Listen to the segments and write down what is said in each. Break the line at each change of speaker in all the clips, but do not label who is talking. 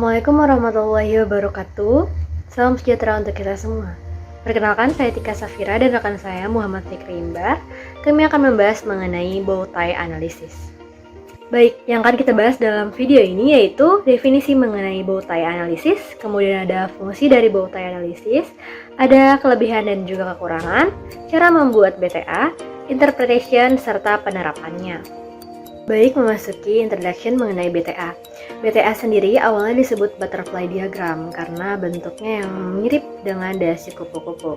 Assalamualaikum warahmatullahi wabarakatuh. Salam sejahtera untuk kita semua. Perkenalkan, saya Tika Safira dan rekan saya Muhammad Fikri Imbar. Kami akan membahas mengenai bow tie analysis. Baik, yang akan kita bahas dalam video ini yaitu definisi mengenai bow tie analysis, kemudian ada fungsi dari bow tie analysis, ada kelebihan dan juga kekurangan, cara membuat BTA, interpretation, serta penerapannya. Baik, memasuki introduction mengenai BTA. BTA sendiri awalnya disebut butterfly diagram karena bentuknya yang mirip dengan dasi kupu-kupu.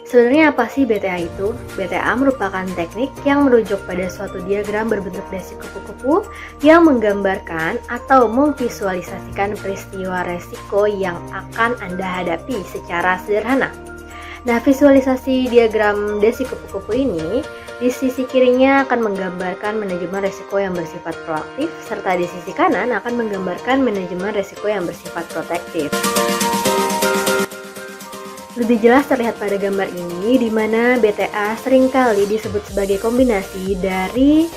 Sebenarnya apa sih BTA itu? BTA merupakan teknik yang merujuk pada suatu diagram berbentuk dasi kupu-kupu yang menggambarkan atau memvisualisasikan peristiwa resiko yang akan Anda hadapi secara sederhana. Nah, visualisasi diagram dasi kupu-kupu ini di sisi kirinya akan menggambarkan manajemen resiko yang bersifat proaktif, serta di sisi kanan akan menggambarkan manajemen resiko yang bersifat protektif. Lebih jelas terlihat pada gambar ini, di mana BTA seringkali disebut sebagai kombinasi dari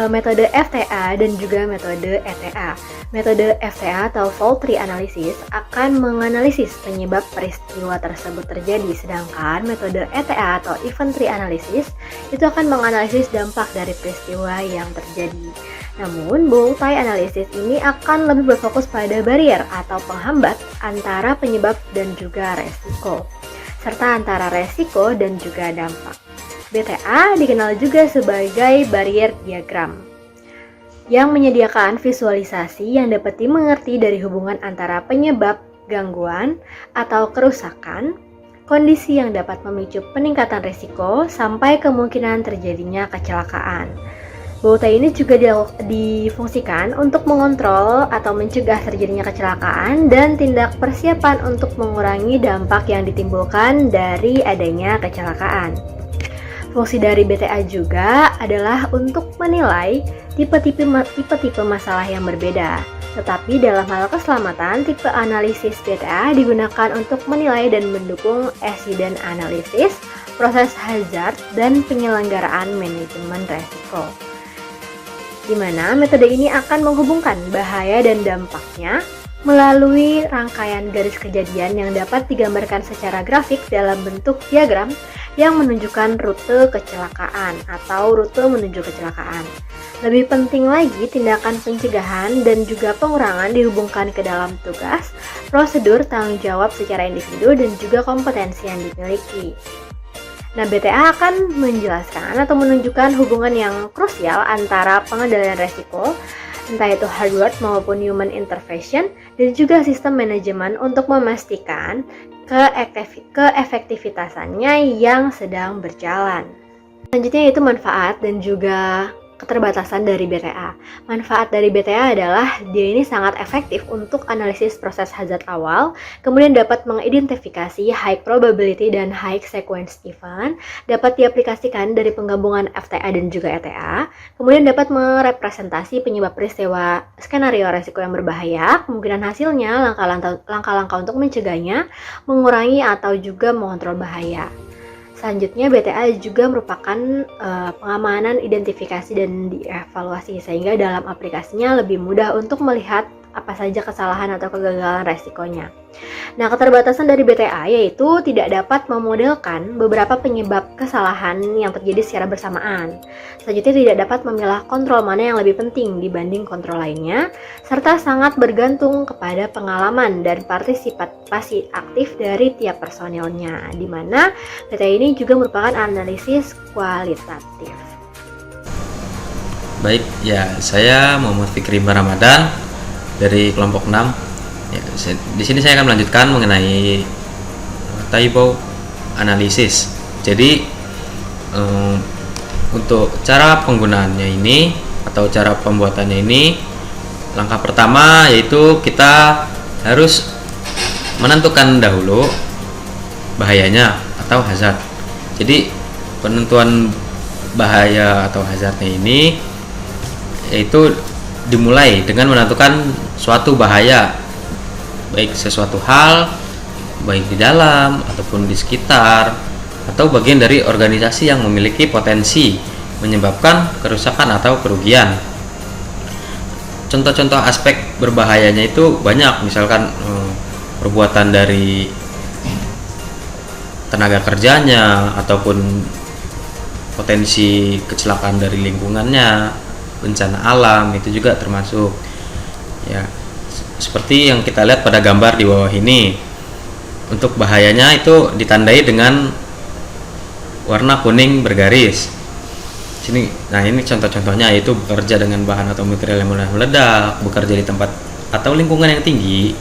metode FTA dan juga metode ETA. Metode FTA atau fault tree analysis akan menganalisis penyebab peristiwa tersebut terjadi, sedangkan metode ETA atau event tree analysis itu akan menganalisis dampak dari peristiwa yang terjadi. Namun, bow tie analysis ini akan lebih berfokus pada barrier atau penghambat antara penyebab dan juga resiko, serta antara resiko dan juga dampak. BTA dikenal juga sebagai barrier diagram, yang menyediakan visualisasi yang dapat dimengerti dari hubungan antara penyebab, gangguan, atau kerusakan, kondisi yang dapat memicu peningkatan risiko, sampai kemungkinan terjadinya kecelakaan. Bow tie ini juga difungsikan untuk mengontrol atau mencegah terjadinya kecelakaan dan tindak persiapan untuk mengurangi dampak yang ditimbulkan dari adanya kecelakaan. Fungsi dari BTA juga adalah untuk menilai tipe-tipe masalah yang berbeda. Tetapi dalam hal keselamatan, tipe analisis BTA digunakan untuk menilai dan mendukung accident analysis, proses hazard, dan penyelenggaraan manajemen resiko. Di mana metode ini akan menghubungkan bahaya dan dampaknya melalui rangkaian garis kejadian yang dapat digambarkan secara grafik dalam bentuk diagram yang menunjukkan rute kecelakaan atau rute menuju kecelakaan. Lebih penting lagi, tindakan pencegahan dan juga pengurangan dihubungkan ke dalam tugas, prosedur, tanggung jawab secara individu, dan juga kompetensi yang dimiliki. Nah, BTA akan menjelaskan atau menunjukkan hubungan yang krusial antara pengendalian resiko, entah itu hardware maupun human intervention, dan juga sistem manajemen untuk memastikan keefektivitasannya yang sedang berjalan. Selanjutnya yaitu manfaat dan juga keterbatasan dari BTA. Manfaat dari BTA adalah dia ini sangat efektif untuk analisis proses hazard awal, kemudian dapat mengidentifikasi high probability dan high sequence event, dapat diaplikasikan dari penggabungan FTA dan juga ETA, kemudian dapat merepresentasi penyebab peristiwa skenario resiko yang berbahaya, kemungkinan hasilnya, langkah-langkah untuk mencegahnya, mengurangi atau juga mengontrol bahaya. Selanjutnya, BTA juga merupakan pengamanan, identifikasi, dan dievaluasi, sehingga dalam aplikasinya lebih mudah untuk melihat apa saja kesalahan atau kegagalan resikonya. Nah, keterbatasan dari BTA yaitu tidak dapat memodelkan beberapa penyebab kesalahan yang terjadi secara bersamaan. Selanjutnya, tidak dapat memilah kontrol mana yang lebih penting dibanding kontrol lainnya, serta sangat bergantung kepada pengalaman dan partisipasi aktif dari tiap personilnya, di mana BTA ini juga merupakan analisis kualitatif.
Baik, ya saya Muhammad Fikri Imbar Ramadan dari kelompok 6. Ya, di sini saya akan melanjutkan mengenai typo analisis. Jadi untuk cara penggunaannya ini atau cara pembuatannya ini, langkah pertama yaitu kita harus menentukan dahulu bahayanya atau hazard. Jadi penentuan bahaya atau hazardnya ini yaitu dimulai dengan menentukan suatu bahaya, baik sesuatu hal, baik di dalam ataupun di sekitar, atau bagian dari organisasi yang memiliki potensi menyebabkan kerusakan atau kerugian. contoh-contoh aspek berbahayanya itu banyak, misalkan perbuatan dari tenaga kerjanya ataupun potensi kecelakaan dari lingkungannya, bencana alam itu juga termasuk ya. Seperti yang kita lihat pada gambar di bawah ini, untuk bahayanya itu ditandai dengan warna kuning bergaris sini. Nah, ini contoh-contohnya, yaitu bekerja dengan bahan atau material yang mudah meledak, bekerja di tempat atau lingkungan yang tinggi,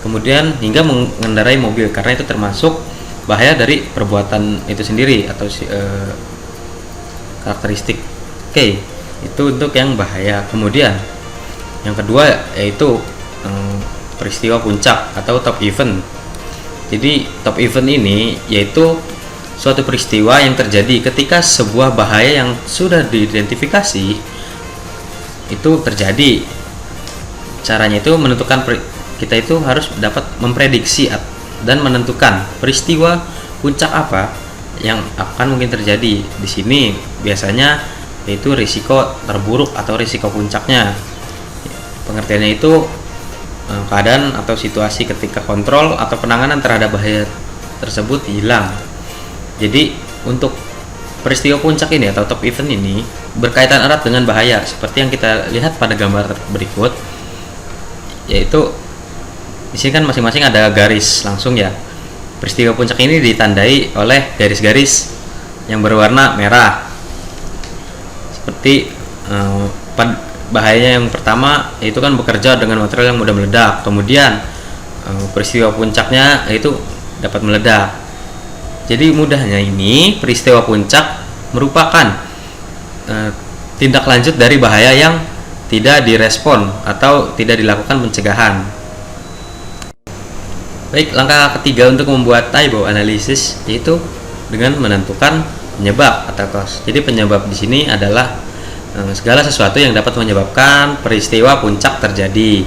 kemudian hingga mengendarai mobil, karena itu termasuk bahaya dari perbuatan itu sendiri atau karakteristik. Oke, itu untuk yang bahaya. Kemudian yang kedua yaitu peristiwa puncak atau top event. Jadi top event ini yaitu suatu peristiwa yang terjadi ketika sebuah bahaya yang sudah diidentifikasi itu terjadi. Caranya itu menentukan, kita itu harus dapat memprediksi dan menentukan peristiwa puncak apa yang akan mungkin terjadi. Di sini biasanya yaitu risiko terburuk atau risiko puncaknya. Pengertiannya itu keadaan atau situasi ketika kontrol atau penanganan terhadap bahaya tersebut hilang. Jadi untuk peristiwa puncak ini atau top event ini berkaitan erat dengan bahaya, seperti yang kita lihat pada gambar berikut, yaitu di sini kan masing-masing ada garis langsung ya. Peristiwa puncak ini ditandai oleh garis-garis yang berwarna merah. Seperti bahayanya yang pertama yaitu kan bekerja dengan material yang mudah meledak. Kemudian peristiwa puncaknya yaitu dapat meledak. Jadi mudahnya ini peristiwa puncak merupakan tindak lanjut dari bahaya yang tidak direspon atau tidak dilakukan pencegahan. Baik, langkah ketiga untuk membuat Taibao analisis yaitu dengan menentukan penyebab atau cause. Jadi penyebab di sini adalah segala sesuatu yang dapat menyebabkan peristiwa puncak terjadi.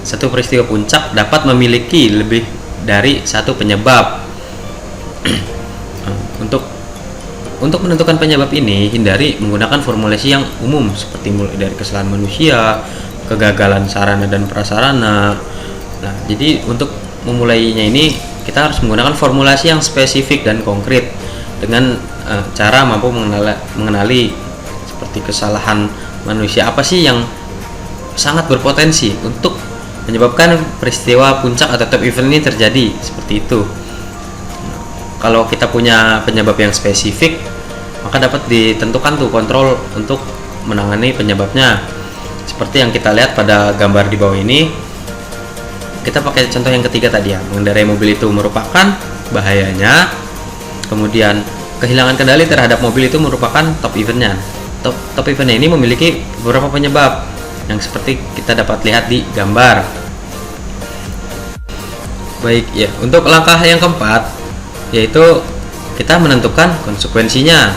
Satu peristiwa puncak dapat memiliki lebih dari satu penyebab. Untuk menentukan penyebab ini, hindari menggunakan formulasi yang umum seperti mulai dari kesalahan manusia, kegagalan sarana dan prasarana. Nah, jadi untuk memulainya ini kita harus menggunakan formulasi yang spesifik dan konkret dengan cara mampu mengenali seperti kesalahan manusia apa sih yang sangat berpotensi untuk menyebabkan peristiwa puncak atau top event ini terjadi, seperti itu. Kalau kita punya penyebab yang spesifik, maka dapat ditentukan tuh kontrol untuk menangani penyebabnya. Seperti yang kita lihat pada gambar di bawah ini, kita pakai contoh yang ketiga tadi ya, mengendarai mobil itu merupakan bahayanya. Kemudian kehilangan kendali terhadap mobil itu merupakan top eventnya. Top eventnya ini memiliki beberapa penyebab yang seperti kita dapat lihat di gambar. Baik ya, untuk langkah yang keempat yaitu kita menentukan konsekuensinya.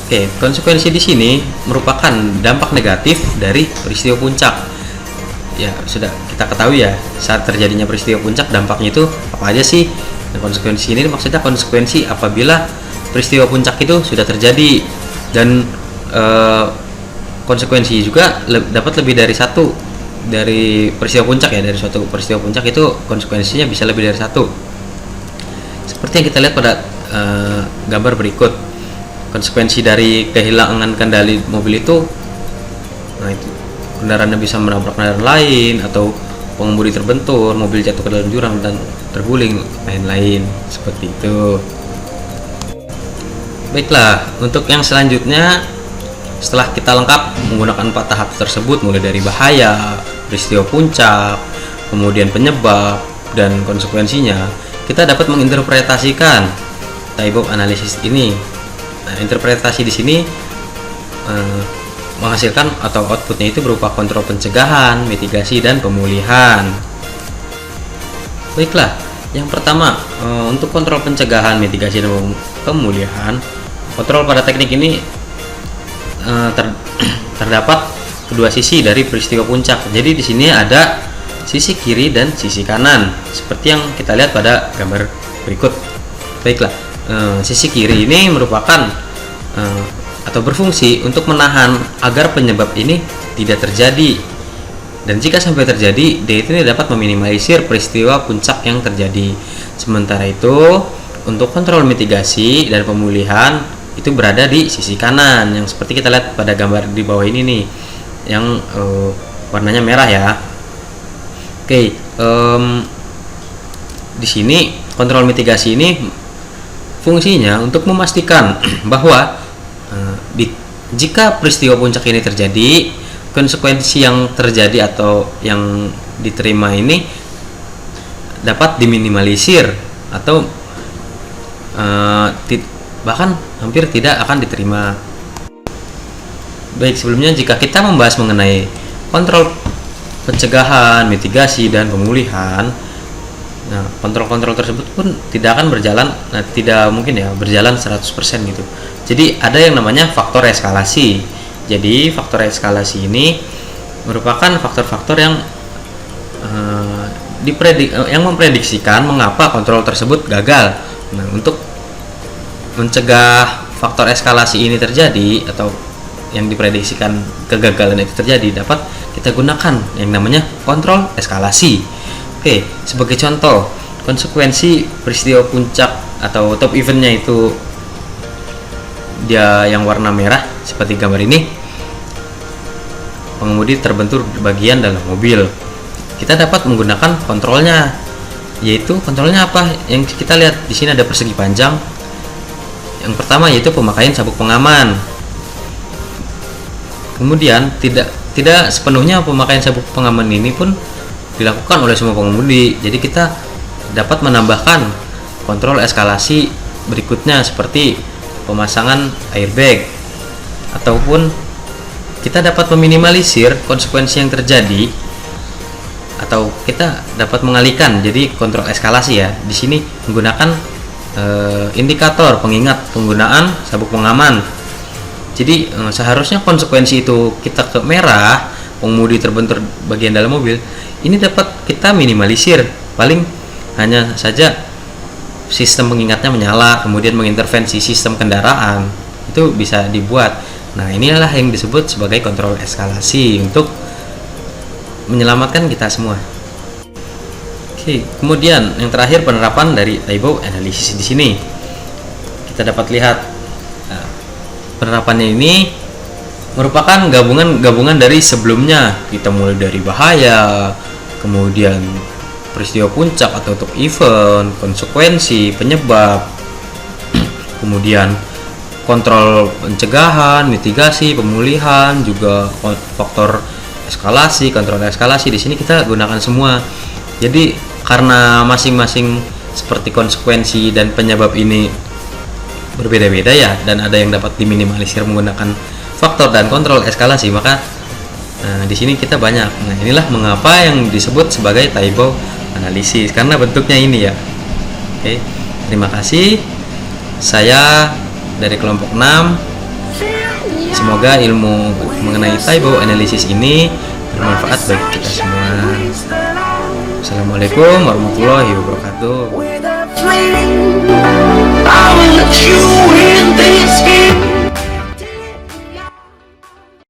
Oke, konsekuensi di sini merupakan dampak negatif dari peristiwa puncak. Ya, sudah kita ketahui ya, saat terjadinya peristiwa puncak dampaknya itu apa aja sih? Dan konsekuensi ini maksudnya konsekuensi apabila peristiwa puncak itu sudah terjadi, dan konsekuensi juga dapat lebih dari satu dari peristiwa puncak ya. Dari suatu peristiwa puncak itu konsekuensinya bisa lebih dari satu. Seperti yang kita lihat pada gambar berikut, konsekuensi dari kehilangan kendali mobil itu, nah itu kendaraannya bisa menabrak kendaraan lain, atau pengemudi terbentur, mobil jatuh ke dalam jurang dan terguling, lain-lain seperti itu. Baiklah, untuk yang selanjutnya, setelah kita lengkap menggunakan 4 tahap tersebut, mulai dari bahaya, peristiwa puncak, kemudian penyebab dan konsekuensinya, kita dapat menginterpretasikan Taibao analisis ini. Nah, interpretasi di sini menghasilkan atau outputnya itu berupa kontrol pencegahan, mitigasi, dan pemulihan. Baiklah, yang pertama untuk kontrol pencegahan, mitigasi, dan pemulihan. Kontrol pada teknik ini terdapat kedua sisi dari peristiwa puncak. Jadi di sini ada sisi kiri dan sisi kanan, seperti yang kita lihat pada gambar berikut. Baiklah, sisi kiri ini merupakan atau berfungsi untuk menahan agar penyebab ini tidak terjadi. Dan jika sampai terjadi, dia itu dapat meminimalisir peristiwa puncak yang terjadi. Sementara itu, untuk kontrol mitigasi dan pemulihan itu berada di sisi kanan, yang seperti kita lihat pada gambar di bawah ini nih, yang warnanya merah ya. Oke, di sini kontrol mitigasi ini fungsinya untuk memastikan bahwa jika peristiwa puncak ini terjadi, konsekuensi yang terjadi atau yang diterima ini dapat diminimalisir atau bahkan hampir tidak akan diterima. Baik, sebelumnya jika kita membahas mengenai kontrol pencegahan, mitigasi, dan pemulihan, nah kontrol-kontrol tersebut pun tidak akan berjalan, tidak mungkin ya berjalan 100% gitu. Jadi ada yang namanya faktor eskalasi. Jadi faktor eskalasi ini merupakan faktor-faktor yang memprediksikan mengapa kontrol tersebut gagal. Nah, untuk mencegah faktor eskalasi ini terjadi atau yang diprediksikan kegagalan itu terjadi, dapat kita gunakan yang namanya kontrol eskalasi. Oke, sebagai contoh, konsekuensi peristiwa puncak atau top eventnya itu dia yang warna merah seperti gambar ini, pengemudi terbentur bagian dalam mobil. Kita dapat menggunakan kontrolnya, yaitu kontrolnya apa? Yang kita lihat di sini ada persegi panjang. Yang pertama yaitu pemakaian sabuk pengaman. Kemudian tidak sepenuhnya pemakaian sabuk pengaman ini pun dilakukan oleh semua pengemudi. Jadi kita dapat menambahkan kontrol eskalasi berikutnya seperti pemasangan airbag, ataupun kita dapat meminimalisir konsekuensi yang terjadi, atau kita dapat mengalihkan. Jadi kontrol eskalasi ya di sini menggunakan indikator pengingat penggunaan sabuk pengaman. Jadi seharusnya konsekuensi itu kita ke merah, pengemudi terbentur bagian dalam mobil, ini dapat kita minimalisir. Paling hanya saja sistem pengingatnya menyala, kemudian mengintervensi sistem kendaraan, itu bisa dibuat. Nah, inilah yang disebut sebagai kontrol eskalasi untuk menyelamatkan kita semua. Oke, kemudian yang terakhir penerapan dari Taibo Analysis di sini. Kita dapat lihat penerapannya ini merupakan gabungan dari sebelumnya. Kita mulai dari bahaya, kemudian peristiwa puncak atau top event, konsekuensi, penyebab, kemudian kontrol pencegahan, mitigasi, pemulihan, juga faktor eskalasi, kontrol eskalasi. Di sini kita gunakan semua. Jadi karena masing-masing seperti konsekuensi dan penyebab ini berbeda-beda ya, dan ada yang dapat diminimalisir menggunakan faktor dan kontrol eskalasi, maka di sini kita banyak. Nah, inilah mengapa yang disebut sebagai Taibo Analisis, karena bentuknya ini ya. Oke, terima kasih. Saya dari kelompok 6. Semoga ilmu mengenai Taibo Analisis ini bermanfaat bagi kita semua. Assalamualaikum warahmatullahi wabarakatuh.